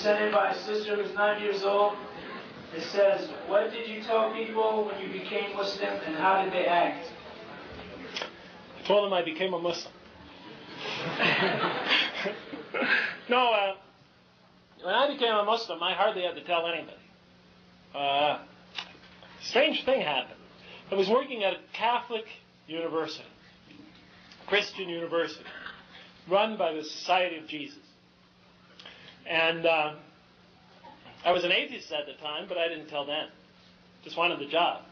sent in by a sister who's 9 years old. It says, what did you tell people when you became Muslim and how did they act? I told them I became a Muslim. No, when I became a Muslim, I hardly had to tell anybody. Strange thing happened. I was working at a Catholic university, Christian university, run by the Society of Jesus. And I was an atheist at the time, but I didn't tell them. Just wanted the job.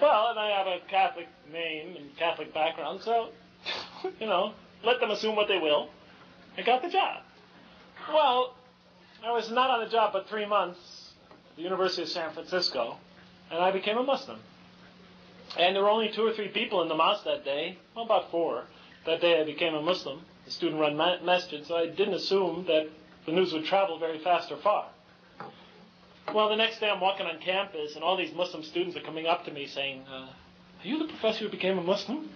Well, and I have a Catholic name and Catholic background, so, let them assume what they will. I got the job. Well, I was not on the job but 3 months at the University of San Francisco, and I became a Muslim. And there were only 2 or 3 people in the mosque that day, well, about 4. That day I became a Muslim, a student-run masjid, so I didn't assume that the news would travel very fast or far. Well, the next day I'm walking on campus, and all these Muslim students are coming up to me saying, are you the professor who became a Muslim?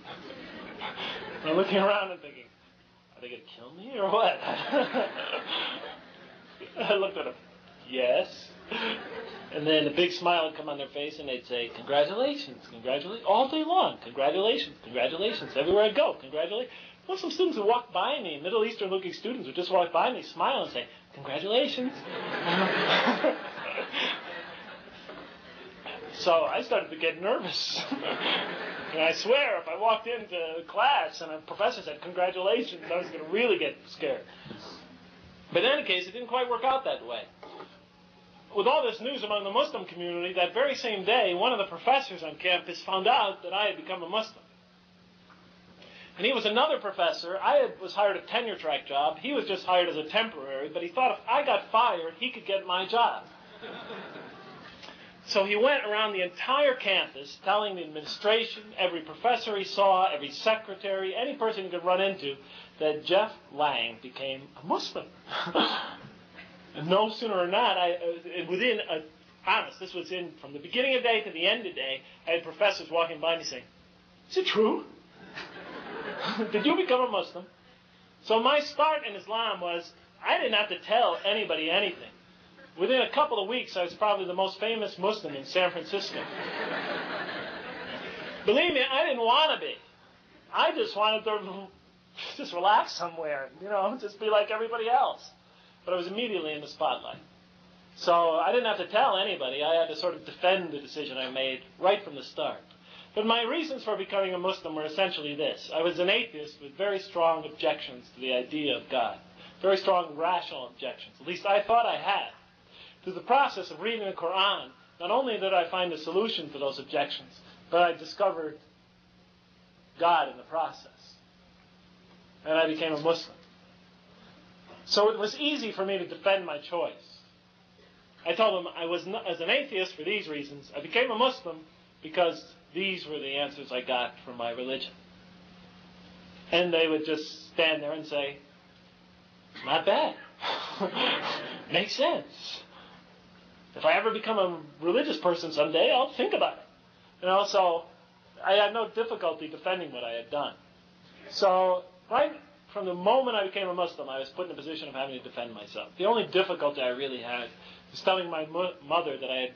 And I'm looking around and thinking, are they going to kill me or what? I looked at them, yes. And then a big smile would come on their face, and they'd say, congratulations, congratulations, all day long, congratulations, congratulations, everywhere I go, congratulations. Muslim students would walk by me, Middle Eastern-looking students would just walk by me, smile, and say, congratulations. So I started to get nervous. And I swear, if I walked into class and a professor said, congratulations, I was going to really get scared. But in any case, it didn't quite work out that way. With all this news among the Muslim community, that very same day, one of the professors on campus found out that I had become a Muslim. And he was another professor. I was hired a tenure-track job. He was just hired as a temporary, but he thought if I got fired, he could get my job. So he went around the entire campus telling the administration, every professor he saw, every secretary, any person he could run into, that Jeff Lang became a Muslim. And no sooner or not, this was from the beginning of the day to the end of the day, I had professors walking by me saying, is it true? Did you become a Muslim? So my start in Islam was, I didn't have to tell anybody anything. Within a couple of weeks, I was probably the most famous Muslim in San Francisco. Believe me, I didn't want to be. I just wanted to just relax somewhere, just be like everybody else. But I was immediately in the spotlight. So I didn't have to tell anybody. I had to sort of defend the decision I made right from the start. But my reasons for becoming a Muslim were essentially this. I was an atheist with very strong objections to the idea of God. Very strong rational objections. At least I thought I had. Through the process of reading the Quran, not only did I find a solution to those objections, but I discovered God in the process. And I became a Muslim. So it was easy for me to defend my choice. I told them I was not, as an atheist for these reasons. I became a Muslim because these were the answers I got from my religion. And they would just stand there and say, not bad. Makes sense. If I ever become a religious person someday, I'll think about it. So I had no difficulty defending what I had done. So right from the moment I became a Muslim, I was put in a position of having to defend myself. The only difficulty I really had was telling my mother that I had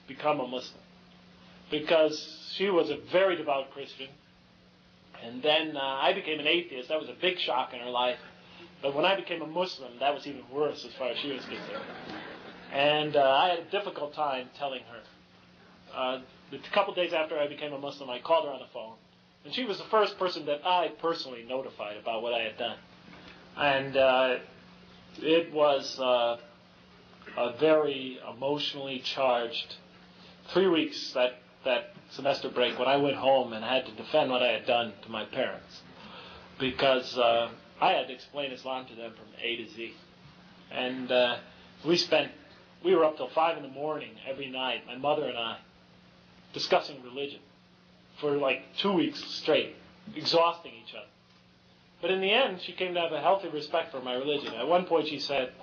become a Muslim. Because she was a very devout Christian. And then I became an atheist. That was a big shock in her life. But when I became a Muslim, that was even worse as far as she was concerned. And I had a difficult time telling her. A couple days after I became a Muslim, I called her on the phone. And she was the first person that I personally notified about what I had done. And it was a very emotionally charged 3 weeks, that semester break, when I went home and had to defend what I had done to my parents. Because I had to explain Islam to them from A to Z. And we were up till 5 in the morning every night, my mother and I, discussing religion for like 2 weeks straight, exhausting each other. But in the end, she came to have a healthy respect for my religion. At one point she said,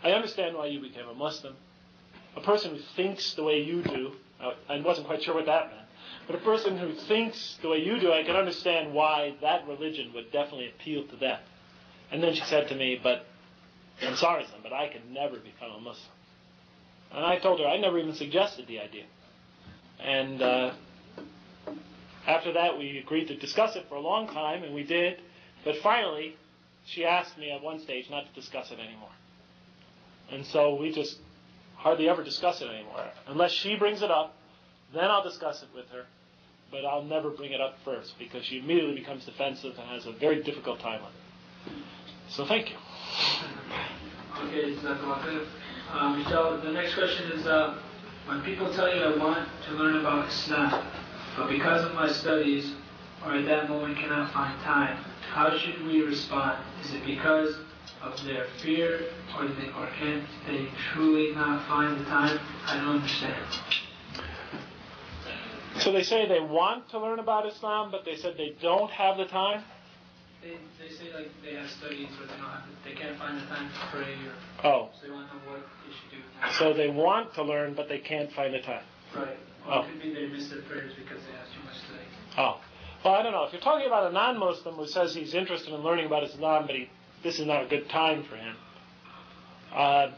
I understand why you became a Muslim. A person who thinks the way you do, I wasn't quite sure what that meant, but a person who thinks the way you do, I can understand why that religion would definitely appeal to them. And then she said to me, but I'm sorry, son, but I can never become a Muslim. And I told her I never even suggested the idea. And after that, we agreed to discuss it for a long time, and we did. But finally, she asked me at one stage not to discuss it anymore. And so we just hardly ever discuss it anymore. Unless she brings it up, then I'll discuss it with her. But I'll never bring it up first, because she immediately becomes defensive and has a very difficult time on it. So thank you. Okay, Michelle, the next question is, when people tell you I want to learn about Islam, but because of my studies, or at that moment cannot find time, how should we respond? Is it because of their fear, or can they truly not find the time? I don't understand. So they say they want to learn about Islam, but they said they don't have the time? They say like they have studies, but they can't find the time to pray, Oh. So they want to know what they should do. So they want to learn, but they can't find the time. Right. Or it could be they miss their prayers because they have too much study. Oh. Well, I don't know. If you're talking about a non-Muslim who says he's interested in learning about Islam, but this is not a good time for him, I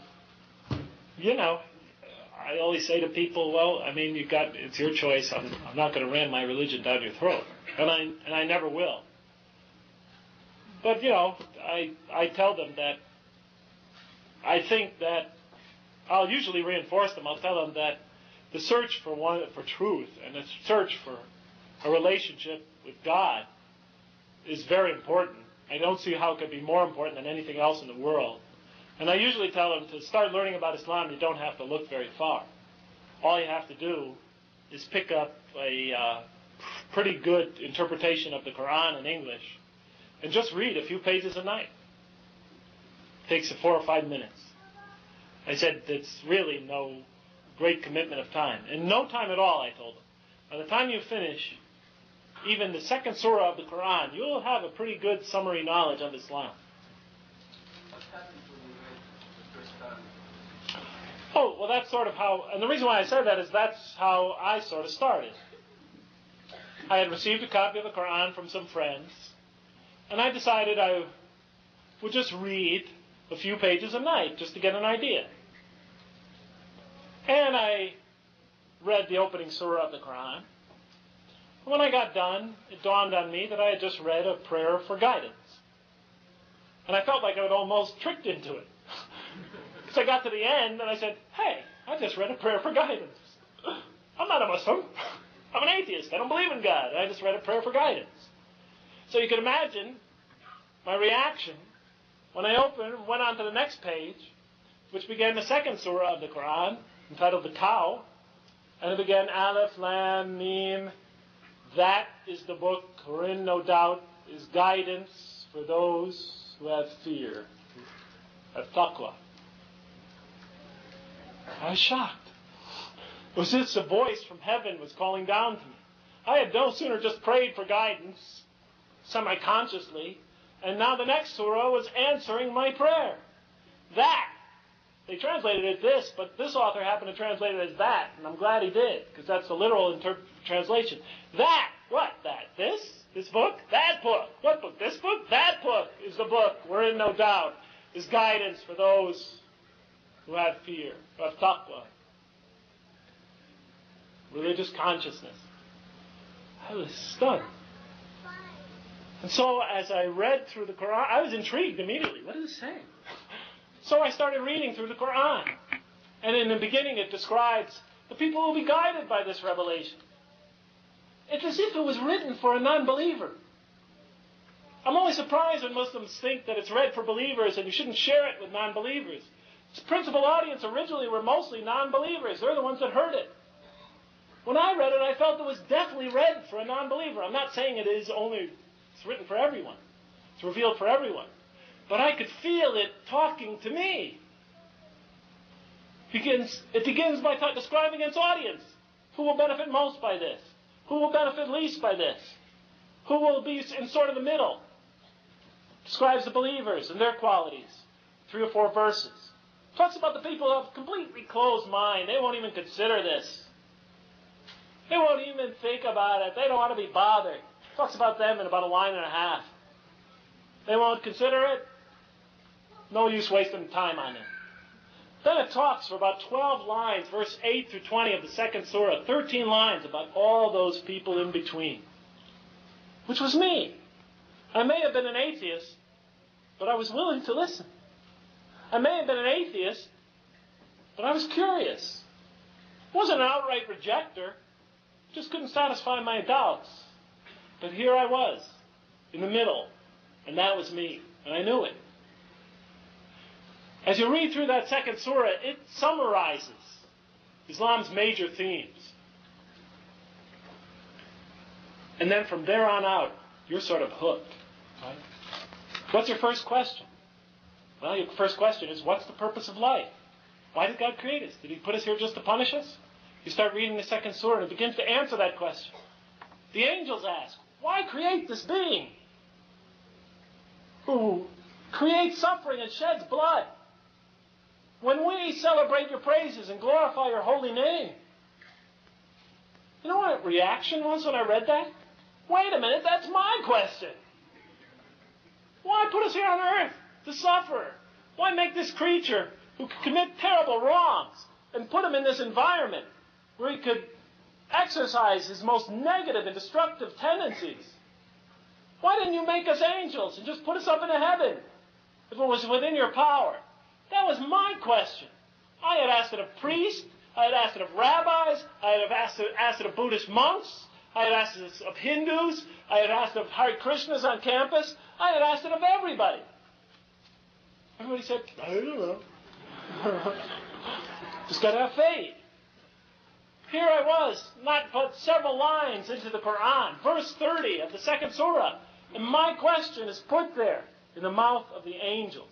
always say to people, well, I mean, it's your choice. I'm not going to ram my religion down your throat, and I never will. But I tell them that I think that I'll usually reinforce them. I'll tell them that the search for truth and the search for a relationship with God is very important. I don't see how it could be more important than anything else in the world. And I usually tell them to start learning about Islam, you don't have to look very far. All you have to do is pick up a pretty good interpretation of the Quran in English and just read a few pages a night. It takes 4 or 5 minutes. I said it's really no great commitment of time. In no time at all, I told them. By the time you finish even the second surah of the Quran, you'll have a pretty good summary knowledge of Islam. What happens when you read the first time? Oh, well, that's sort of how, and the reason why I said that is that's how I sort of started. I had received a copy of the Quran from some friends, and I decided I would just read a few pages a night just to get an idea. And I read the opening surah of the Quran. When I got done, it dawned on me that I had just read a prayer for guidance. And I felt like I had almost tricked into it. Because I got to the end and I said, hey, I just read a prayer for guidance. I'm not a Muslim. I'm an atheist. I don't believe in God. I just read a prayer for guidance. So you can imagine my reaction when I went on to the next page, which began the second surah of the Quran, entitled The Cow, and it began Aleph, Lam, Mim. That is the book wherein, no doubt, is guidance for those who have fear, have taqwa. I was shocked. It was as if a voice from heaven was calling down to me. I had no sooner just prayed for guidance, semi-consciously, and now the next surah was answering my prayer. That. They translated it as this, but this author happened to translate it as that, and I'm glad he did, because that's the literal translation. That. What? That. This book? That book. What book? This book? That book is the book wherein, no doubt, is guidance for those who have fear, who have taqwa, religious consciousness. I was stunned. And so as I read through the Quran, I was intrigued immediately. What is it saying? So I started reading through the Quran. And in the beginning it describes the people who will be guided by this revelation. It's as if it was written for a non-believer. I'm always surprised when Muslims think that it's read for believers and you shouldn't share it with non-believers. Its principal audience originally were mostly non-believers. They're the ones that heard it. When I read it, I felt it was definitely read for a non-believer. I'm not saying it's written for everyone. It's revealed for everyone. But I could feel it talking to me. It begins by describing its audience. Who will benefit most by this? Who will benefit least by this? Who will be in sort of the middle? Describes the believers and their qualities. 3 or 4 verses. Talks about the people who have completely closed mind. They won't even consider this. They won't even think about it. They don't want to be bothered. Talks about them in about a line and a half. They won't consider it. No use wasting time on them. Then it talks for about 12 lines, verse 8 through 20 of the second surah, 13 lines about all those people in between, which was me. I may have been an atheist, but I was willing to listen. I may have been an atheist, but I was curious. I wasn't an outright rejecter, just couldn't satisfy my doubts. But here I was, in the middle, and that was me, and I knew it. As you read through that second surah, it summarizes Islam's major themes. And then from there on out, you're sort of hooked. Right? What's your first question? Well, your first question is, what's the purpose of life? Why did God create us? Did He put us here just to punish us? You start reading the second surah, and it begins to answer that question. The angels ask, why create this being who creates suffering and sheds blood when we celebrate your praises and glorify your holy name? You know what reaction was when I read that? Wait a minute, that's my question. Why put us here on earth to suffer? Why make this creature who could commit terrible wrongs and put him in this environment where he could exercise his most negative and destructive tendencies? Why didn't you make us angels and just put us up into heaven if it was within your power? That was my question. I had asked it of priests. I had asked it of rabbis. I had asked it of Buddhist monks. I had asked it of Hindus. I had asked it of Hare Krishnas on campus. I had asked it of everybody. Everybody said, I don't know. Just got to have faith. Here I was, not but several lines into the Quran, verse 30 of the second surah, and my question is put there in the mouth of the angels.